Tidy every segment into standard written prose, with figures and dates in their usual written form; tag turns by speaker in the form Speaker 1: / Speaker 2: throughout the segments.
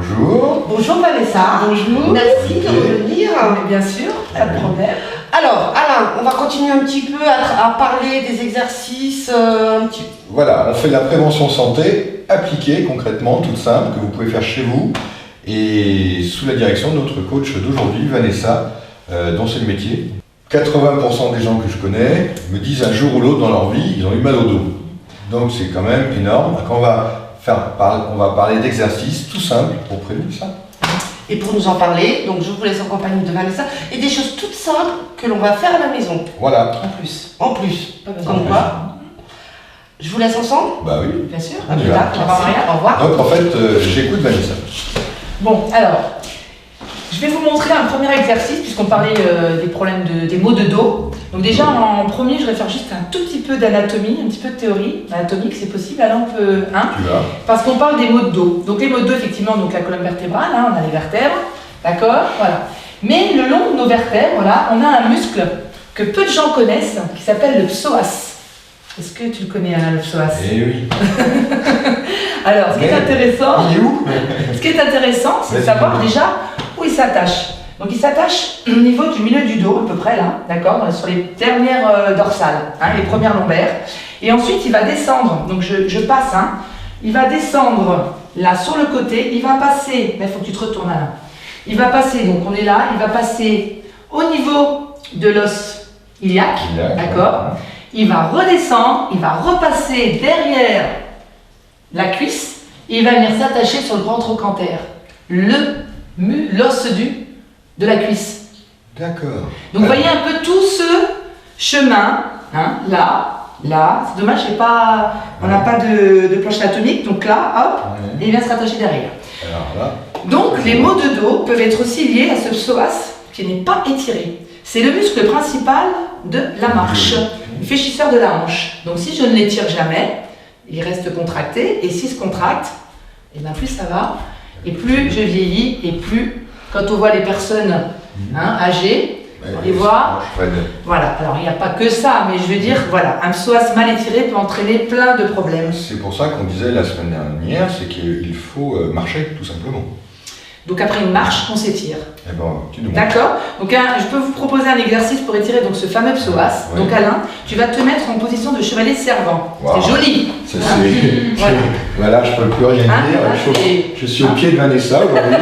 Speaker 1: Bonjour.
Speaker 2: Bonjour Vanessa.
Speaker 3: Bonjour.
Speaker 2: Merci de revenir.
Speaker 3: Mais bien sûr, pas de problème.
Speaker 2: Alors, Alain, on va continuer un petit peu à parler des exercices.
Speaker 1: Voilà, on fait de la prévention santé appliquée concrètement, toute simple, que vous pouvez faire chez vous et sous la direction de notre coach d'aujourd'hui, Vanessa, dont c'est le métier. 80% des gens que je connais me disent un jour ou l'autre dans leur vie, ils ont eu mal au dos. Donc c'est quand même énorme. Quand on va parler d'exercices tout simples pour prévenir ça.
Speaker 2: Et pour nous en parler, donc je vous laisse en compagnie de Vanessa, et des choses toutes simples que l'on va faire à la maison.
Speaker 1: Voilà.
Speaker 2: En plus.
Speaker 3: Pas besoin
Speaker 2: Comme
Speaker 3: de
Speaker 2: quoi, je vous laisse ensemble.
Speaker 1: Bah oui.
Speaker 3: Bien sûr.
Speaker 2: À plus
Speaker 1: Voilà.
Speaker 2: tard. Au revoir.
Speaker 1: Donc en fait, j'écoute Vanessa.
Speaker 3: Bon, alors, je vais vous montrer un premier exercice, puisqu'on parlait des problèmes des maux de dos. Donc déjà, en premier, je vais faire juste un tout petit peu d'anatomie, un petit peu de théorie anatomique, c'est possible. Alors on peut,
Speaker 1: Tu vas.
Speaker 3: parce qu'on parle des maux de dos. Donc les maux de dos, effectivement, donc la colonne vertébrale, on a les vertèbres, d'accord, voilà. Mais le long de nos vertèbres, là, on a un muscle que peu de gens connaissent, qui s'appelle le psoas. Est-ce que tu le connais, Alain, le psoas?
Speaker 1: Eh oui.
Speaker 3: Alors, ce qui est intéressant,
Speaker 1: Il est où?
Speaker 3: c'est de savoir déjà où il s'attache. Donc il s'attache au niveau du milieu du dos, à peu près là, d'accord, sur les dernières dorsales, les premières lombaires. Et ensuite il va descendre, donc je passe, il va descendre là sur le côté, il va passer, il faut que tu te retournes là. Il va passer, donc on est là, il va passer au niveau de l'os iliaque, d'accord. Il va redescendre, il va repasser derrière la cuisse, et il va venir s'attacher sur le grand trochanter, l'os de la cuisse.
Speaker 1: D'accord.
Speaker 3: Donc vous voyez un peu tout ce chemin, là, c'est dommage, on n'a pas de planche anatomique, donc là, hop, et il vient se rattacher derrière.
Speaker 1: Alors là.
Speaker 3: Donc les maux de dos peuvent être aussi liés à ce psoas qui n'est pas étiré. C'est le muscle principal de la marche, le fléchisseur de la hanche. Donc si je ne l'étire jamais, il reste contracté, et s'il se contracte, et bien plus ça va, et plus je vieillis, et plus, quand on voit les personnes âgées, on les voit, voilà, alors il n'y a pas que ça, mais je veux dire, voilà, un psoas mal étiré peut entraîner plein de problèmes.
Speaker 1: C'est pour ça qu'on disait la semaine dernière, c'est qu'il faut marcher, tout simplement.
Speaker 3: Donc après une marche, on s'étire.
Speaker 1: Eh ben, tu nous montres.
Speaker 3: D'accord. Donc je peux vous proposer un exercice pour étirer donc ce fameux psoas.
Speaker 1: Ouais.
Speaker 3: Donc Alain, tu vas te mettre en position de chevalier servant.
Speaker 1: Wow.
Speaker 3: C'est joli.
Speaker 1: Voilà. Voilà, je peux plus rien dire. Je suis au pied de Vanessa aujourd'hui.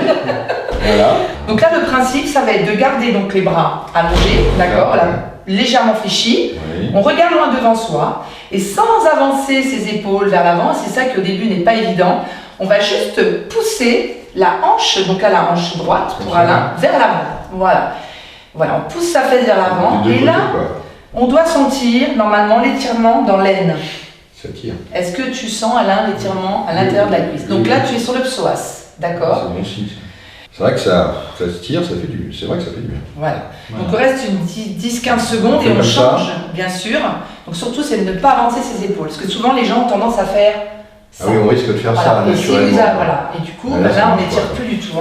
Speaker 1: Voilà.
Speaker 3: Donc là, le principe, ça va être de garder donc les bras allongés, d'accord, là, légèrement fléchis.
Speaker 1: Oui.
Speaker 3: On regarde loin devant soi et sans avancer ses épaules vers l'avant, c'est ça qui au début n'est pas évident. On va juste pousser la hanche, donc à la hanche droite pour Alain, vers l'avant. Voilà. Voilà, on pousse sa fesse vers l'avant et là, on doit sentir normalement l'étirement dans l'aine.
Speaker 1: Ça tire.
Speaker 3: Est-ce que tu sens, Alain, l'étirement à l'intérieur de la cuisse? Donc là, tu es sur le psoas, d'accord?
Speaker 1: C'est bon signe. C'est vrai que ça se tire, ça fait du. C'est vrai que ça fait du bien.
Speaker 3: Voilà. Donc il reste une 10-15 secondes et on change, bien sûr. Donc surtout, c'est de ne pas avancer ses épaules. Parce que souvent, les gens ont tendance à faire ça.
Speaker 1: Ah oui, on risque de faire ça
Speaker 3: Et si
Speaker 1: naturellement.
Speaker 3: voilà. Et du coup,
Speaker 1: Là,
Speaker 3: là, on n'étire plus du tout.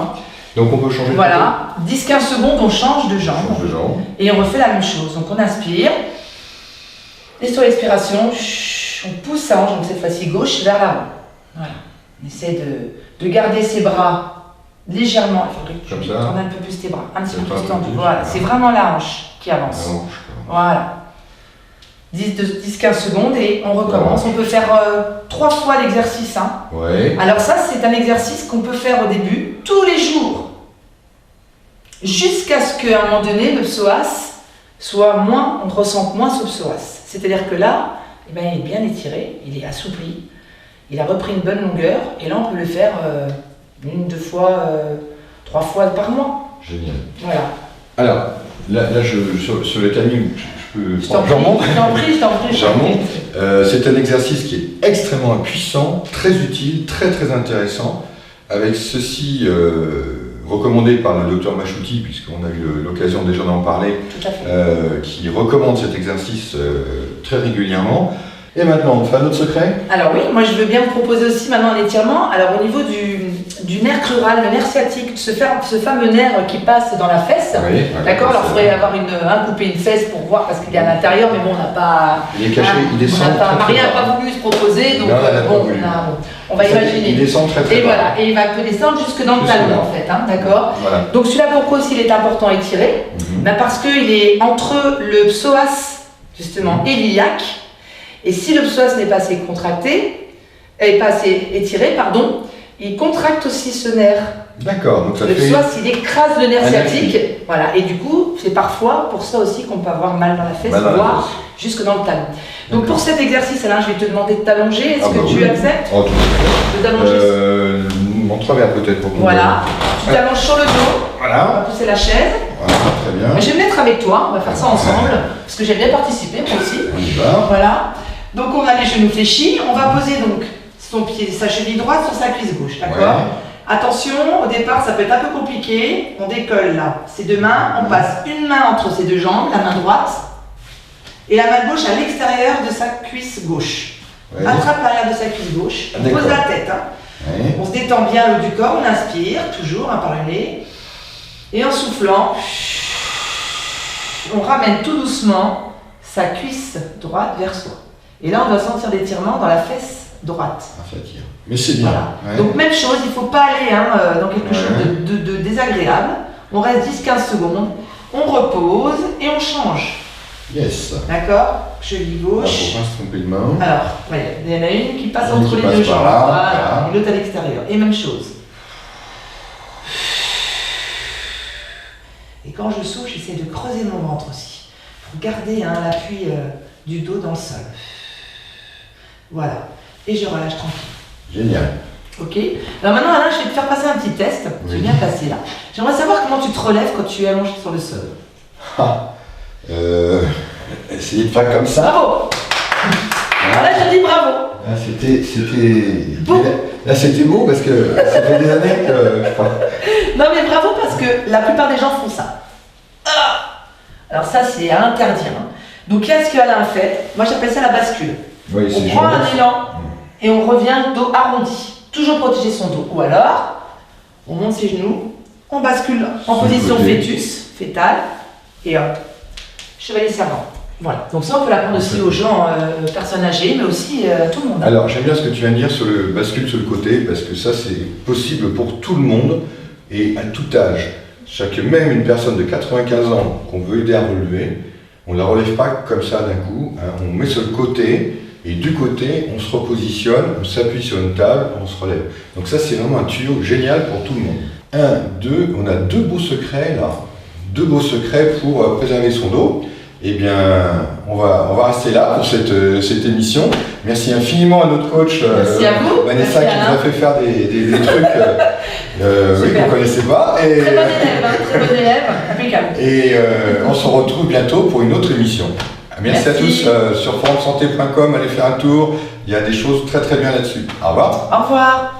Speaker 1: Donc on peut changer de
Speaker 3: Voilà. 10-15 secondes, on change de
Speaker 1: côté.
Speaker 3: jambe.
Speaker 1: Change de jambe.
Speaker 3: Et on refait la même chose. Donc on inspire. Et sur l'expiration, on pousse sa hanche, donc cette fois-ci gauche, vers l'avant. Voilà. On essaie de garder ses bras légèrement. Il faudrait que tu tournes un peu plus tes bras. Un petit peu plus tendu. Voilà. C'est vraiment la hanche qui avance. Voilà. 10-15 secondes et on recommence. On peut faire 3 fois l'exercice.
Speaker 1: Ouais.
Speaker 3: Alors ça, c'est un exercice qu'on peut faire au début, tous les jours. Jusqu'à ce qu'à un moment donné, le psoas soit moins, on ressente moins ce psoas. C'est-à-dire que là, eh ben, il est bien étiré, il est assoupli, il a repris une bonne longueur, et là on peut le faire 1, 2 fois, 3 fois par mois.
Speaker 1: Génial.
Speaker 3: Voilà.
Speaker 1: Alors, là sur le timing,
Speaker 3: Je t'en prie.
Speaker 1: C'est un exercice qui est extrêmement puissant, très utile, très très intéressant, avec ceci recommandé par le docteur Machouti, puisqu'on a eu l'occasion déjà d'en parler,
Speaker 3: Tout à fait.
Speaker 1: qui recommande cet exercice très régulièrement. Et maintenant, on fait un autre secret?
Speaker 3: Alors oui, moi je veux bien vous proposer aussi maintenant un étirement. Alors au niveau du nerf crural, le nerf sciatique, ce fameux nerf qui passe dans la fesse.
Speaker 1: Oui,
Speaker 3: D'accord. Alors il faudrait avoir couper une fesse pour voir parce qu'il est à l'intérieur, mais bon, on n'a pas.
Speaker 1: Il est caché, il descend.
Speaker 3: Maria n'a pas voulu se proposer, donc on va imaginer.
Speaker 1: Il descend très
Speaker 3: Et voilà, et il va un peu descendre jusque dans le talon en fait, hein, d'accord.
Speaker 1: Voilà.
Speaker 3: Donc celui-là, pourquoi aussi il est important à étirer? Parce qu'il est entre le psoas justement et l'iliaque, et si le psoas n'est pas assez contracté, pas assez étiré, pardon, il contracte aussi ce nerf.
Speaker 1: D'accord, donc ça
Speaker 3: le
Speaker 1: fait...
Speaker 3: psoas, il écrase le nerf sciatique,
Speaker 1: nerf.
Speaker 3: voilà, et du coup, c'est parfois pour ça aussi qu'on peut avoir mal dans la fesse, voire jusque dans le talon. Donc pour cet exercice, Alain, je vais te demander de t'allonger. Est-ce que tu acceptes de t'allonger?
Speaker 1: En travers peut-être pour que
Speaker 3: voilà, tu t'allonges sur le dos,
Speaker 1: voilà.
Speaker 3: On va pousser la chaise.
Speaker 1: Voilà, très bien.
Speaker 3: Je vais me mettre avec toi, on va faire ça ensemble, parce que j'aime bien participer, moi aussi.
Speaker 1: On y va.
Speaker 3: Voilà, donc on a les genoux fléchis, on va poser donc son pied, sa cheville droite sur sa cuisse gauche, d'accord? Attention, au départ ça peut être un peu compliqué, on décolle là, ses deux mains, on passe une main entre ses deux jambes, la main droite, et la main gauche à l'extérieur de sa cuisse gauche. Attrape l'arrière de sa cuisse gauche, on pose la tête, hein. On se détend bien le haut du corps, on inspire, toujours par le nez, et en soufflant, on ramène tout doucement sa cuisse droite vers soi. Et là on doit sentir l'étirement dans la fesse droite.
Speaker 1: Ça tire. Mais c'est bien.
Speaker 3: Voilà. Donc même chose, il ne faut pas aller dans quelque chose de désagréable. On reste 10-15 secondes, on repose et on change.
Speaker 1: Yes.
Speaker 2: D'accord. Cheville gauche.
Speaker 1: On va pas se tromper de main.
Speaker 2: Alors, il y en a une qui passe entre les deux jambes. Voilà. Et l'autre à l'extérieur. Et même chose. Et quand je souffle, j'essaie de creuser mon ventre aussi. Pour garder l'appui du dos dans le sol. Voilà. Et je relâche tranquille.
Speaker 1: Génial.
Speaker 2: Ok. Alors maintenant, Alain, je vais te faire passer un petit test. Tu es bien placé là. J'aimerais savoir comment tu te relèves quand tu es allongé sur le sol.
Speaker 1: Essayez de faire comme ça.
Speaker 2: Bravo. Alors là, je dis bravo.
Speaker 1: Là, c'était beau parce que ça fait des années que je crois.
Speaker 2: Non, mais bravo parce que la plupart des gens font ça. Alors ça, c'est à interdire. Donc, qu'est-ce qu'Alain a fait? Moi, j'appelle ça la bascule.
Speaker 1: Oui,
Speaker 2: on prend un élan et on revient dos arrondi. Toujours protéger son dos. Ou alors, on monte ses genoux, on bascule en position fœtus, fétale, et hop, chevalier servant. Voilà. Donc ça, on peut l'apprendre aussi aux gens, personnes âgées, mais aussi à tout le monde.
Speaker 1: Alors, j'aime bien ce que tu viens de dire sur le bascule sur le côté, parce que ça, c'est possible pour tout le monde et à tout âge. Même une personne de 95 ans qu'on veut aider à relever, on ne la relève pas comme ça d'un coup, on met sur le côté, et du côté, on se repositionne, on s'appuie sur une table, on se relève. Donc ça, c'est vraiment un tuyau génial pour tout le monde. 1, 2, on a 2 beaux secrets là, 2 beaux secrets pour préserver son dos. Eh bien, on va rester là pour cette émission. Merci infiniment à notre coach
Speaker 2: Merci à vous.
Speaker 1: Vanessa qui nous a fait faire des trucs qu'on ne connaissait pas. Et,
Speaker 2: très bon élève, impeccable.
Speaker 1: Et on se retrouve bientôt pour une autre émission. Merci. À tous sur forumsanté.com, allez faire un tour, il y a des choses très très bien là-dessus. Au revoir.
Speaker 2: Au revoir.